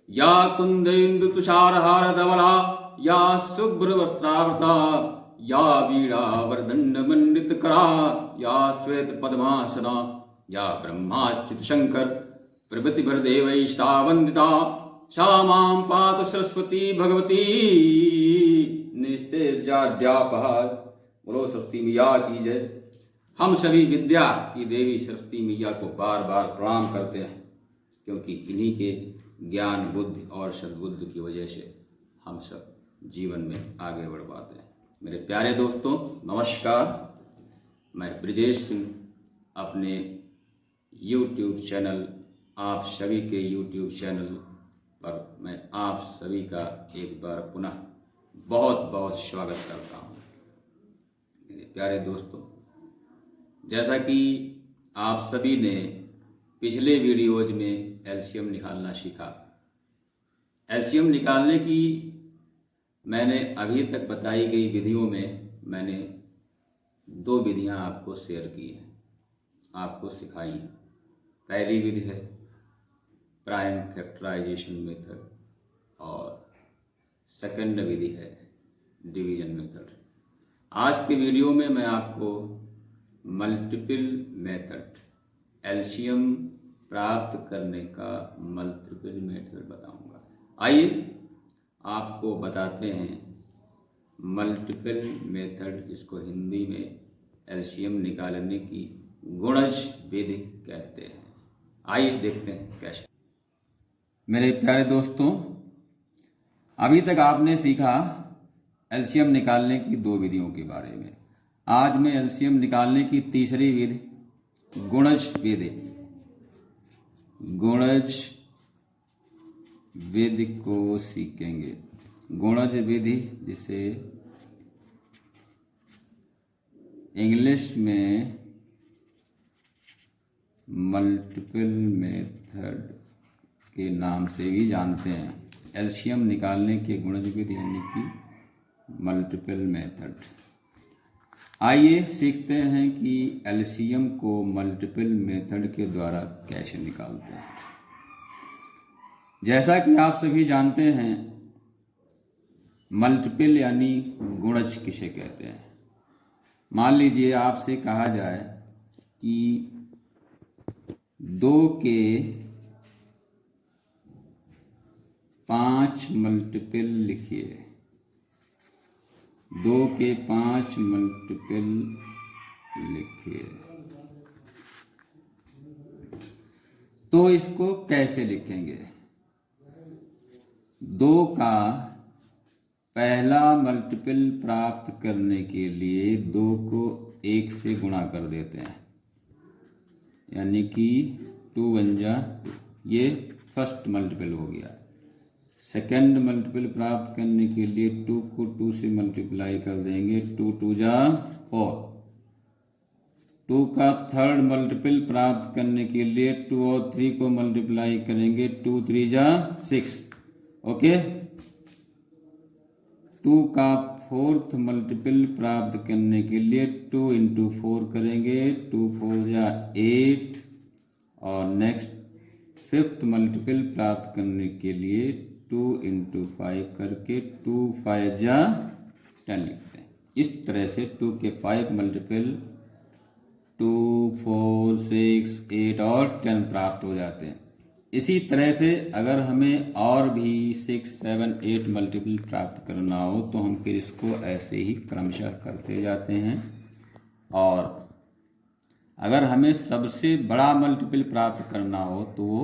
या कुंदेन्दु तुषारहार धवला या शुभ्रवस्त्रावृता या वीणावरदण्डमण्डितकरा या श्वेतपद्मासना या ब्रह्माच्युत शंकर प्रभृतिभरदेवैष्टा वन्दिता सा मां पातु सरस्वती भगवती निस्तेजाड्यापहार। बोलो सरस्वती मैया की जय। हम सभी विद्या की देवी सरस्वती मैया को बार बार प्रणाम करते हैं, क्योंकि इन्हीं के ज्ञान बुद्धि और सद्बुद्धि की वजह से हम सब जीवन में आगे बढ़ पाते हैं। मेरे प्यारे दोस्तों नमस्कार, मैं ब्रिजेश सिंह अपने YouTube चैनल, आप सभी के YouTube चैनल पर मैं आप सभी का एक बार पुनः बहुत बहुत स्वागत करता हूँ। मेरे प्यारे दोस्तों, जैसा कि आप सभी ने पिछले वीडियोज में एलसीएम निकालना सीखा, एलसीएम निकालने की मैंने अभी तक बताई गई विधियों में मैंने 2 विधियां आपको शेयर की हैं, आपको सिखाई हैं। पहली विधि है प्राइम फैक्टराइजेशन मेथड और सेकंड विधि है डिवीजन मेथड। आज के वीडियो में मैं आपको मल्टीपल मेथड, एलसीएम प्राप्त करने का मल्टीपल मेथड बताऊंगा। आइए आपको बताते हैं मल्टीपल मेथड, जिसको हिंदी में एलसीएम निकालने की गुणज विधि कहते हैं। आइए देखते हैं कैसे। मेरे प्यारे दोस्तों, अभी तक आपने सीखा एलसीएम निकालने की 2 विधियों के बारे में। आज मैं एलसीएम निकालने की तीसरी विधि गुणज विधि, गुणज विधि को सीखेंगे। गुणज विधि, जिसे इंग्लिश में मल्टीपल मेथड के नाम से भी जानते हैं। एलसीएम निकालने के गुणज विधि यानी कि मल्टीपल मेथड। आइए सीखते हैं कि एलसीएम को मल्टीपल मेथड के द्वारा कैसे निकालते हैं। जैसा कि आप सभी जानते हैं, मल्टीपल यानी गुणज किसे कहते हैं। मान लीजिए आपसे कहा जाए कि 2 के 5 मल्टीपल लिखिए, 2 के 5 मल्टीपल लिखिए, तो इसको कैसे लिखेंगे। 2 का पहला मल्टीपल प्राप्त करने के लिए 2 को 1 से गुणा कर देते हैं, यानी कि 2 1 जा 2, ये फर्स्ट मल्टीपल हो गया। सेकंड मल्टीपल प्राप्त करने के लिए 2 को 2 से मल्टीप्लाई कर देंगे, 2 2 जा 4। 2 का थर्ड मल्टीपल प्राप्त करने के लिए 2 और 3 को मल्टीप्लाई करेंगे, 2 3 जा 6। ओके। 2 का फोर्थ मल्टीपल प्राप्त करने के लिए 2 इंटू 4 करेंगे, 2 4 जा 8। और नेक्स्ट फिफ्थ मल्टीपल प्राप्त करने के लिए 2 इंटू 5 करके 2 5 जा 10 लिखते हैं। इस तरह से 2 के 5 मल्टीपल 2 4 6 8 और 10 प्राप्त हो जाते हैं। इसी तरह से अगर हमें और भी 6 7 8 मल्टीपल प्राप्त करना हो तो हम फिर इसको ऐसे ही क्रमशः करते जाते हैं। और अगर हमें सबसे बड़ा मल्टीपल प्राप्त करना हो तो वो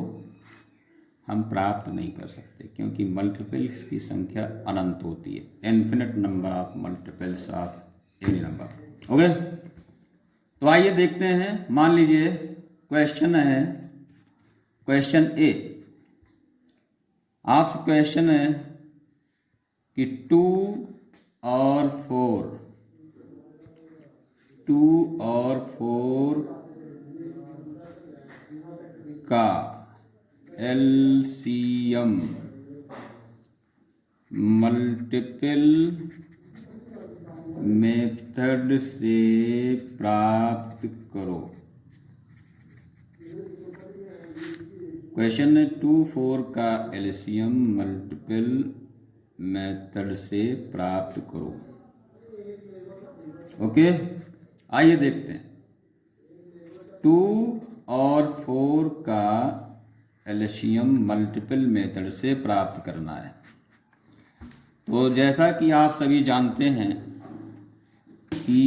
हम प्राप्त नहीं कर सकते, क्योंकि मल्टीपल्स की संख्या अनंत होती है। Infinite number of multiples of any number. Okay, तो आइए देखते हैं। मान लीजिए क्वेश्चन है, क्वेश्चन ए। आपसे क्वेश्चन है कि 2 और 4 का एलसीएम मल्टीपल मेथड से प्राप्त करो। क्वेश्चन है 2, 4 का एलसीएम मल्टीपल मेथड से प्राप्त करो। ओके, आइए देखते हैं। 2 और 4 का एलसीएम मल्टीपल मेथड से प्राप्त करना है। तो जैसा कि आप सभी जानते हैं कि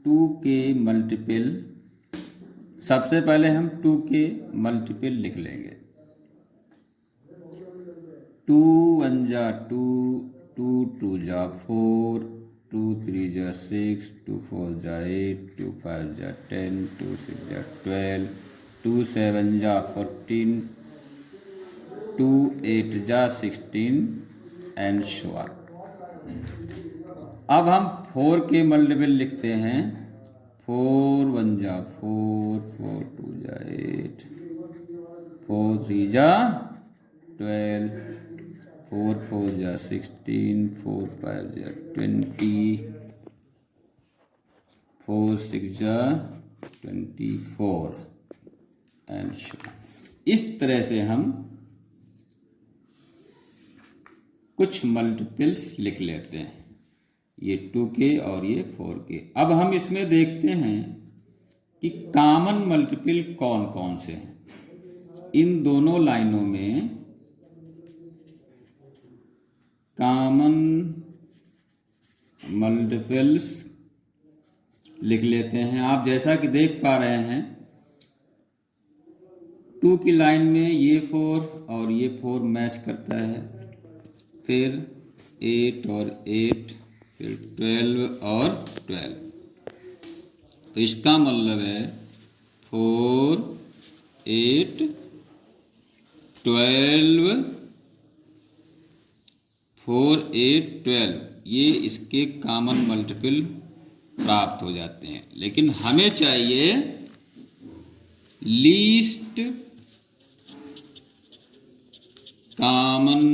2 के मल्टीपल, सबसे पहले हम 2 के मल्टीपल लिख लेंगे। 2 1 जा 2, 2 2 जा 4, 2 3 जा 6, 2 4 जा 8, 2 5 जा 10, 2 6 जा 12, 2 7 जा 14, 2 8 जा 16 एंड सो ऑन। अब हम 4 के मल्टीपल लिखते हैं। 4 1 जा 4, 4 2 जा 8, 4 3 जा 12, 4 4 जा 16, 4 5 जा 20, 4 6 जा 24 एंड इस तरह से हम कुछ मल्टीपल्स लिख लेते हैं, ये 2 के और ये 4 के। अब हम इसमें देखते हैं कि कॉमन मल्टीपल कौन कौन से हैं। इन दोनों लाइनों में कॉमन मल्टीपल्स लिख लेते हैं। आप जैसा कि देख पा रहे हैं 2 की लाइन में ये 4 और ये 4 मैच करता है, फिर 8 और 8, फिर 12 और 12। तो इसका मतलब है 4 8 12, 4 8 12, ये इसके कॉमन मल्टीपल प्राप्त हो जाते हैं। लेकिन हमें चाहिए least common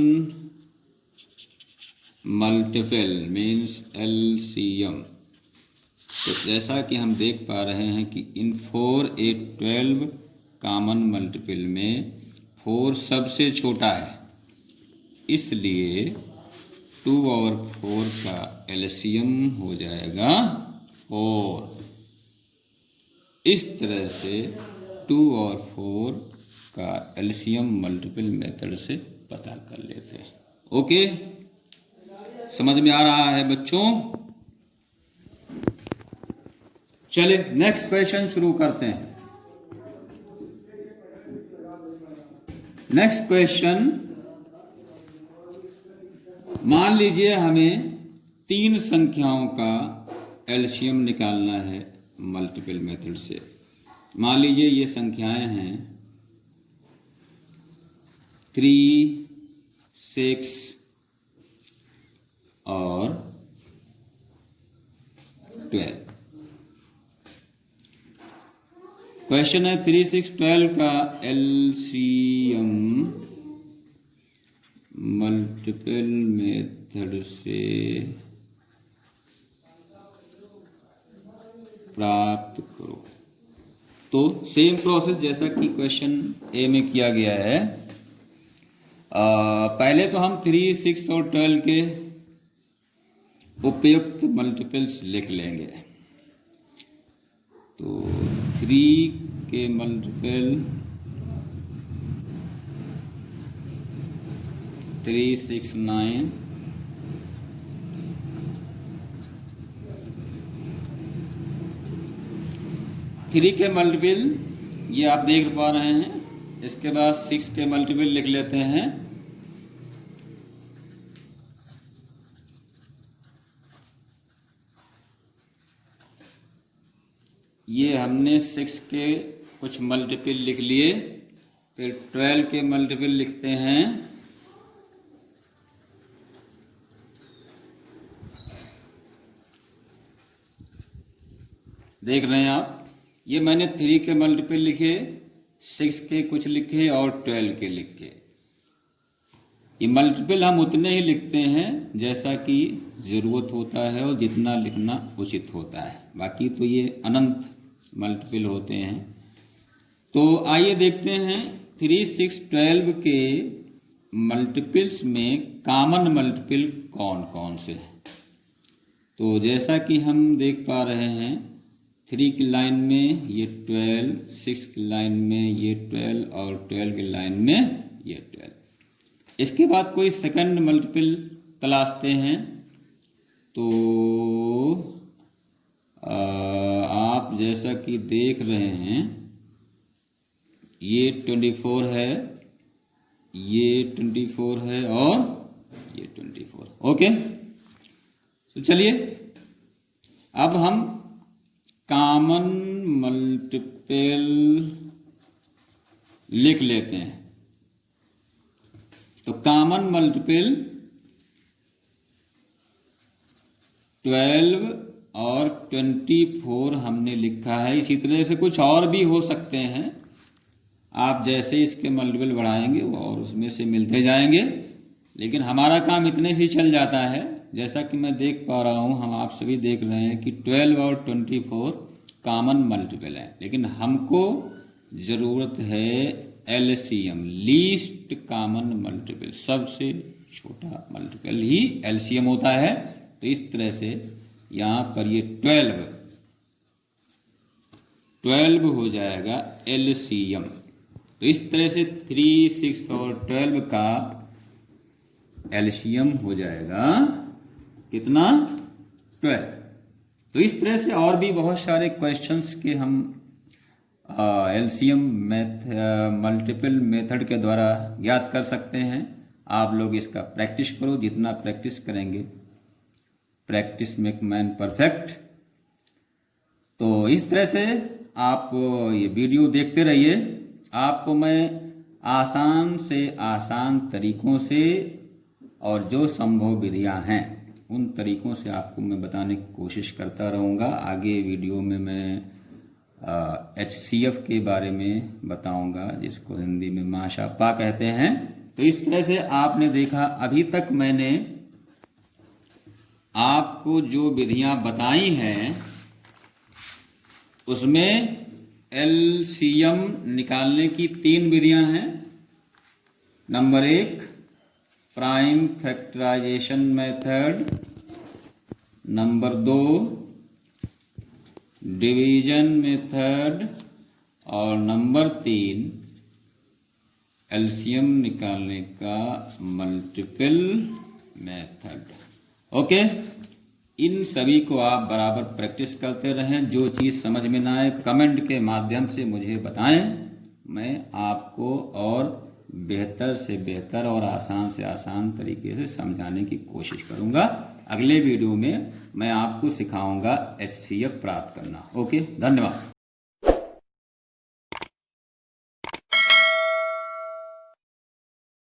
multiple means LCM. तो जैसा कि हम देख पा रहे हैं कि इन 4 8 12 कॉमन मल्टीपल में 4 सबसे छोटा है, इसलिए 2 और 4 का एलसीएम हो जाएगा 4। इस तरह से 2 और 4 का एलसीएम मल्टीपल मेथड से पता कर लेते हैं। ओके, समझ में आ रहा है बच्चों? चलिए नेक्स्ट क्वेश्चन शुरू करते हैं। नेक्स्ट क्वेश्चन, मान लीजिए हमें 3 संख्याओं का एलसीएम निकालना है मल्टीपल मेथड से। मान लीजिए ये संख्याएं हैं 3 6 और 12। क्वेश्चन है 3 6 12 का एलसीएम मल्टीपल मेथड से प्राप्त करो। तो सेम प्रोसेस जैसा कि क्वेश्चन ए में किया गया है। पहले तो हम 3 6 और 12 के उपयुक्त मल्टीपल्स लिख लेंगे। तो 3 के मल्टीपल 3 6 9, 3 के मल्टीपल ये आप देख पा रहे हैं। इसके बाद 6 के मल्टीपल लिख लेते हैं। ये हमने 6 के कुछ मल्टीपल लिख लिए। फिर 12 के मल्टीपल लिखते हैं। देख रहे हैं आप, ये मैंने 3 के मल्टीपल लिखे, 6 के कुछ लिखे और 12 के लिखे। ये मल्टीपल हम उतने ही लिखते हैं जैसा कि ज़रूरत होता है और जितना लिखना उचित होता है। बाकी तो ये अनंत मल्टीपल होते हैं। तो आइए देखते हैं 3, 6, 12 के मल्टीपल्स में कॉमन मल्टीपल कौन कौन से हैं? तो जैसा कि हम देख पा रहे हैं 3 की लाइन में ये 12, 6 की लाइन में ये 12 और 12 की लाइन में ये 12। इसके बाद कोई सेकंड मल्टीपल तलाशते हैं तो आप जैसा कि देख रहे हैं ये 24 है, ये 24 है और ये 24। ओके, तो चलिए अब हम कॉमन मल्टीपल लिख लेते हैं। तो कॉमन मल्टीपल 12 और 24 हमने लिखा है। इसी तरह से कुछ और भी हो सकते हैं, आप जैसे इसके मल्टीपल बढ़ाएंगे वो और उसमें से मिलते जाएंगे, लेकिन हमारा काम इतने से चल जाता है। जैसा कि मैं देख पा रहा हूँ, हम आप सभी देख रहे हैं कि 12 और 24 कॉमन मल्टीपल है, लेकिन हमको ज़रूरत है एलसीएम, लीस्ट कॉमन मल्टीपल, सबसे छोटा मल्टीपल ही एलसीएम होता है। तो इस तरह से यहाँ पर ये 12 हो जाएगा एलसीएम। तो इस तरह से 3, 6 और 12 का एलसीएम हो जाएगा कितना? 12। तो इस तरह से और भी बहुत सारे क्वेश्चंस के हम एलसीएम मल्टीपल मेथड के द्वारा ज्ञात कर सकते हैं। आप लोग इसका प्रैक्टिस करो, जितना प्रैक्टिस करेंगे प्रैक्टिस मेक मैन परफेक्ट। तो इस तरह से आप ये वीडियो देखते रहिए। आपको मैं आसान से आसान तरीकों से और जो संभव विधियां हैं उन तरीकों से आपको मैं बताने की कोशिश करता रहूँगा। आगे वीडियो में मैं HCF के बारे में बताऊँगा, जिसको हिंदी में माशापा कहते हैं। तो इस तरह से आपने देखा, अभी तक मैंने आपको जो विधियां बताई हैं उसमें एलसीएम निकालने की 3 विधियां हैं। Number 1 prime factorisation method, number 2 division method और नंबर 3 एलसीएम निकालने का मल्टीपल मेथड। ओके, इन सभी को आप बराबर प्रैक्टिस करते रहें। जो चीज़ समझ में ना आए कमेंट के माध्यम से मुझे बताएं, मैं आपको और बेहतर से बेहतर और आसान से आसान तरीके से समझाने की कोशिश करूंगा। अगले वीडियो में मैं आपको सिखाऊंगा HCF प्राप्त करना। ओके, धन्यवाद।